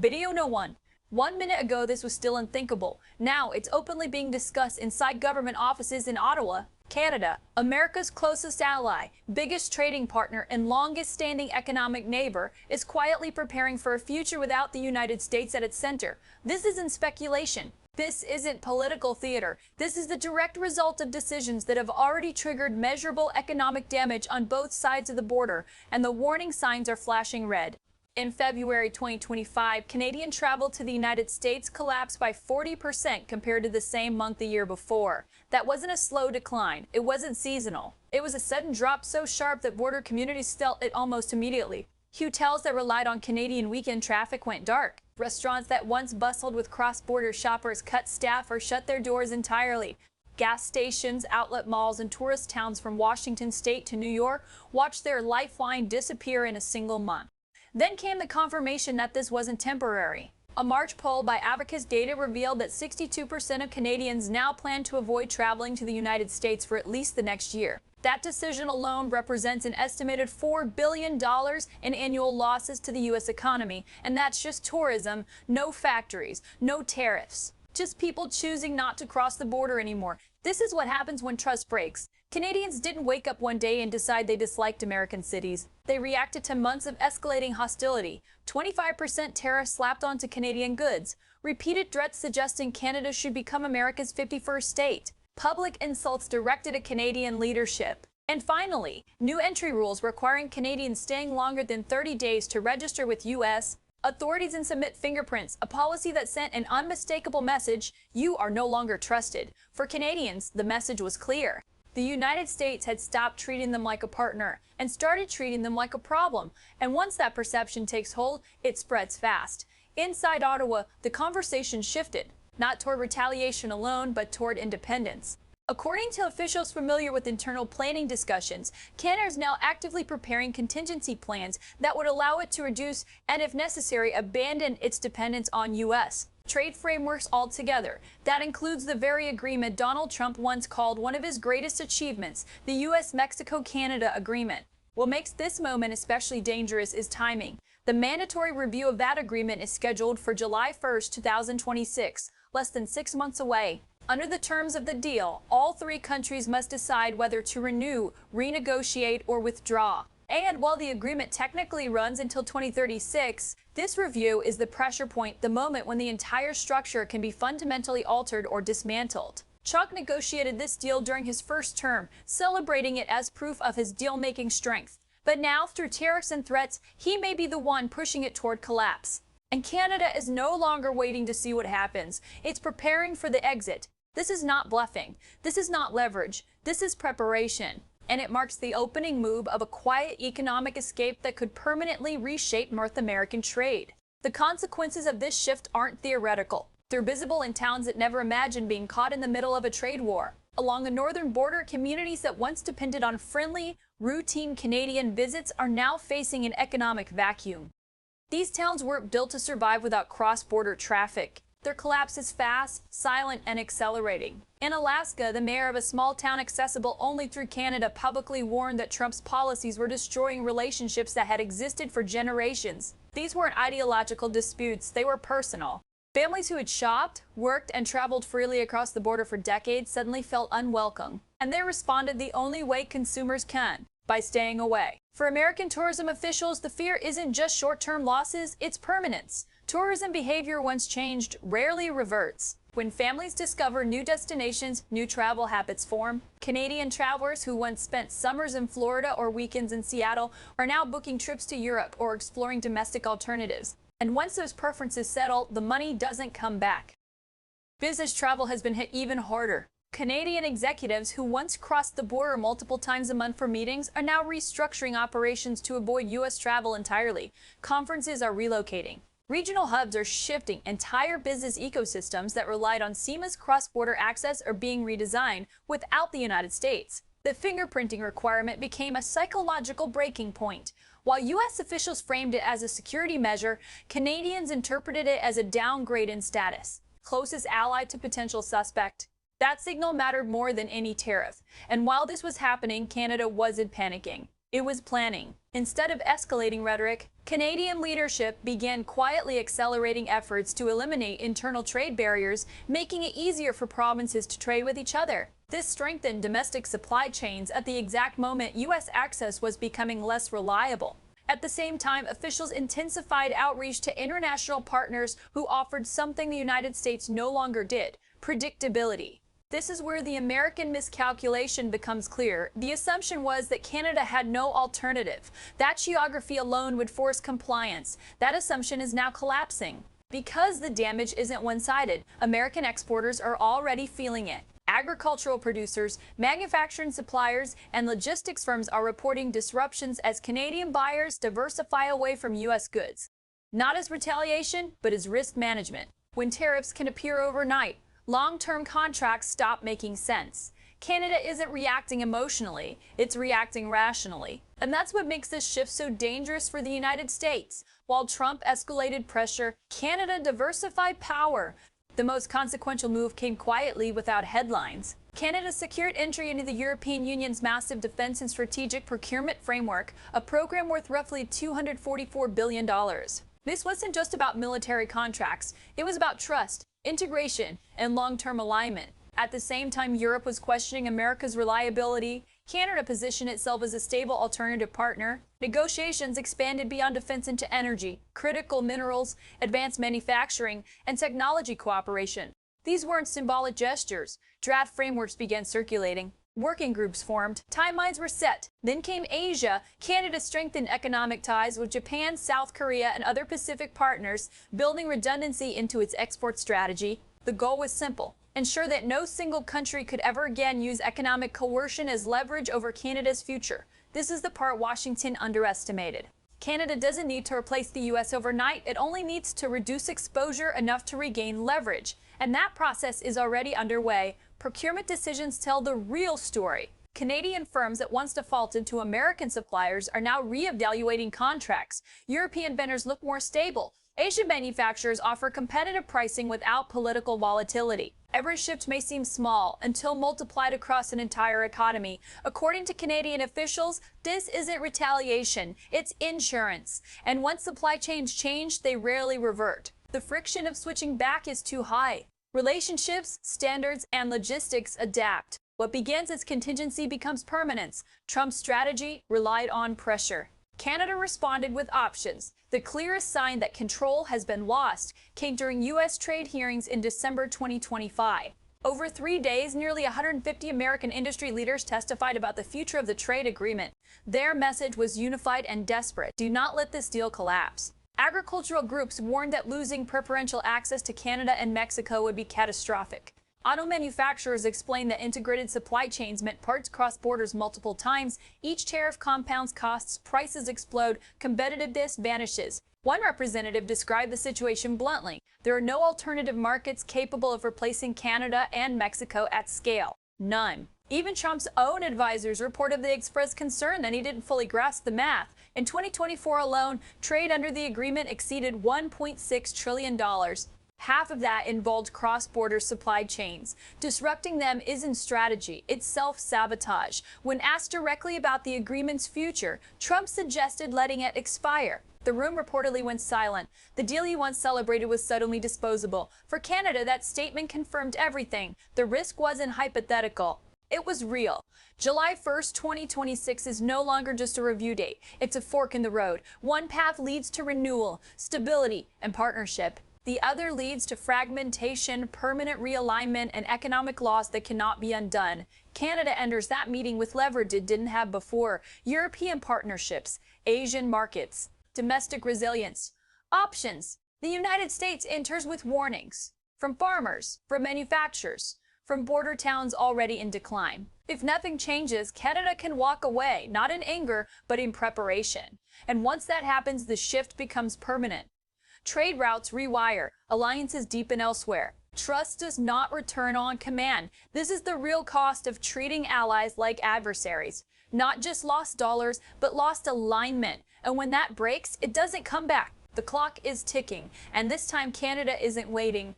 Video no one. 1 minute ago, this was still unthinkable. Now, it's openly being discussed inside government offices in Ottawa, Canada. America's closest ally, biggest trading partner, and longest-standing economic neighbor is quietly preparing for a future without the United States at its center. This isn't speculation. This isn't political theater. This is the direct result of decisions that have already triggered measurable economic damage on both sides of the border, and the warning signs are flashing red. In February 2025, Canadian travel to the United States collapsed by 40% compared to the same month the year before. That wasn't a slow decline. It wasn't seasonal. It was a sudden drop so sharp that border communities felt it almost immediately. Hotels that relied on Canadian weekend traffic went dark. Restaurants that once bustled with cross-border shoppers cut staff or shut their doors entirely. Gas stations, outlet malls, and tourist towns from Washington State to New York watched their lifeline disappear in a single month. Then came the confirmation that this wasn't temporary. A March poll by Abacus Data revealed that 62% of Canadians now plan to avoid traveling to the United States for at least the next year. That decision alone represents an estimated $4 billion in annual losses to the U.S. economy, and that's just tourism, no factories, no tariffs. Just people choosing not to cross the border anymore. This is what happens when trust breaks. Canadians didn't wake up one day and decide they disliked American cities. They reacted to months of escalating hostility, 25% tariffs slapped onto Canadian goods, repeated threats suggesting Canada should become America's 51st state, public insults directed at Canadian leadership, and finally, new entry rules requiring Canadians staying longer than 30 days to register with U.S. authorities and submit fingerprints, a policy that sent an unmistakable message: you are no longer trusted. For Canadians, the message was clear. The United States had stopped treating them like a partner and started treating them like a problem. And once that perception takes hold, it spreads fast. Inside Ottawa, the conversation shifted, not toward retaliation alone, but toward independence. According to officials familiar with internal planning discussions, Canada is now actively preparing contingency plans that would allow it to reduce and, if necessary, abandon its dependence on U.S. trade frameworks altogether. That includes the very agreement Donald Trump once called one of his greatest achievements, the U.S.-Mexico-Canada agreement. What makes this moment especially dangerous is timing. The mandatory review of that agreement is scheduled for July 1, 2026, less than 6 months away. Under the terms of the deal, all three countries must decide whether to renew, renegotiate, or withdraw. And while the agreement technically runs until 2036, this review is the pressure point, the moment when the entire structure can be fundamentally altered or dismantled. Trump negotiated this deal during his first term, celebrating it as proof of his deal-making strength. But now, through tariffs and threats, he may be the one pushing it toward collapse. And Canada is no longer waiting to see what happens. It's preparing for the exit. This is not bluffing. This is not leverage. This is preparation. And it marks the opening move of a quiet economic escape that could permanently reshape North American trade. The consequences of this shift aren't theoretical. They're visible in towns that never imagined being caught in the middle of a trade war. Along the northern border, communities that once depended on friendly, routine Canadian visits are now facing an economic vacuum. These towns weren't built to survive without cross-border traffic. Their collapse is fast, silent, and accelerating. In Alaska, the mayor of a small town accessible only through Canada publicly warned that Trump's policies were destroying relationships that had existed for generations. These weren't ideological disputes, they were personal. Families who had shopped, worked, and traveled freely across the border for decades suddenly felt unwelcome. And they responded the only way consumers can: by staying away. For American tourism officials, the fear isn't just short-term losses, it's permanence. Tourism behavior, once changed, rarely reverts. When families discover new destinations, new travel habits form. Canadian travelers who once spent summers in Florida or weekends in Seattle are now booking trips to Europe or exploring domestic alternatives. And once those preferences settle, the money doesn't come back. Business travel has been hit even harder. Canadian executives who once crossed the border multiple times a month for meetings are now restructuring operations to avoid U.S. travel entirely. Conferences are relocating. Regional hubs are shifting. Entire business ecosystems that relied on seamless cross-border access are being redesigned without the United States. The fingerprinting requirement became a psychological breaking point. While U.S. officials framed it as a security measure, Canadians interpreted it as a downgrade in status. Closest ally to potential suspect. That signal mattered more than any tariff. And while this was happening, Canada wasn't panicking. It was planning. Instead of escalating rhetoric, Canadian leadership began quietly accelerating efforts to eliminate internal trade barriers, making it easier for provinces to trade with each other. This strengthened domestic supply chains at the exact moment U.S. access was becoming less reliable. At the same time, officials intensified outreach to international partners who offered something the United States no longer did: predictability. This is where the American miscalculation becomes clear. The assumption was that Canada had no alternative. That geography alone would force compliance. That assumption is now collapsing. Because the damage isn't one-sided, American exporters are already feeling it. Agricultural producers, manufacturing suppliers, and logistics firms are reporting disruptions as Canadian buyers diversify away from U.S. goods. Not as retaliation, but as risk management. When tariffs can appear overnight, long-term contracts stop making sense. Canada isn't reacting emotionally, it's reacting rationally. And that's what makes this shift so dangerous for the United States. While Trump escalated pressure, Canada diversified power. The most consequential move came quietly without headlines. Canada secured entry into the European Union's massive defense and strategic procurement framework, a program worth roughly $244 billion. This wasn't just about military contracts, it was about trust, integration, and long-term alignment. At the same time Europe was questioning America's reliability, Canada positioned itself as a stable alternative partner. Negotiations expanded beyond defense into energy, critical minerals, advanced manufacturing, and technology cooperation. These weren't symbolic gestures. Draft frameworks began circulating. Working groups formed, timelines were set. Then came Asia. Canada strengthened economic ties with Japan, South Korea, and other Pacific partners, building redundancy into its export strategy. The goal was simple: ensure that no single country could ever again use economic coercion as leverage over Canada's future. This is the part Washington underestimated. Canada doesn't need to replace the U.S. overnight. It only needs to reduce exposure enough to regain leverage. And that process is already underway. Procurement decisions tell the real story. Canadian firms that once defaulted to American suppliers are now re-evaluating contracts. European vendors look more stable. Asian manufacturers offer competitive pricing without political volatility. Every shift may seem small until multiplied across an entire economy. According to Canadian officials, this isn't retaliation, it's insurance. And once supply chains change, they rarely revert. The friction of switching back is too high. Relationships, standards, and logistics adapt. What begins as contingency becomes permanence. Trump's strategy relied on pressure. Canada responded with options. The clearest sign that control has been lost came during U.S. trade hearings in December 2025. Over 3 days, nearly 150 American industry leaders testified about the future of the trade agreement. Their message was unified and desperate: do not let this deal collapse. Agricultural groups warned that losing preferential access to Canada and Mexico would be catastrophic. Auto manufacturers explained that integrated supply chains meant parts cross borders multiple times. Each tariff compounds costs, prices explode, competitiveness vanishes. One representative described the situation bluntly: there are no alternative markets capable of replacing Canada and Mexico at scale. None. Even Trump's own advisors reportedly expressed concern that he didn't fully grasp the math. In 2024 alone, trade under the agreement exceeded $1.6 trillion. Half of that involved cross-border supply chains. Disrupting them isn't strategy, it's self-sabotage. When asked directly about the agreement's future, Trump suggested letting it expire. The room reportedly went silent. The deal he once celebrated was suddenly disposable. For Canada, that statement confirmed everything. The risk wasn't hypothetical. It was real. July 1st, 2026 is no longer just a review date. It's a fork in the road. One path leads to renewal, stability, and partnership. The other leads to fragmentation, permanent realignment, and economic loss that cannot be undone. Canada enters that meeting with leverage it didn't have before: European partnerships, Asian markets, domestic resilience, options. The United States enters with warnings from farmers, from manufacturers, from border towns already in decline. If nothing changes, Canada can walk away, not in anger, but in preparation. And once that happens, the shift becomes permanent. Trade routes rewire, alliances deepen elsewhere. Trust does not return on command. This is the real cost of treating allies like adversaries. Not just lost dollars, but lost alignment. And when that breaks, it doesn't come back. The clock is ticking, and this time Canada isn't waiting.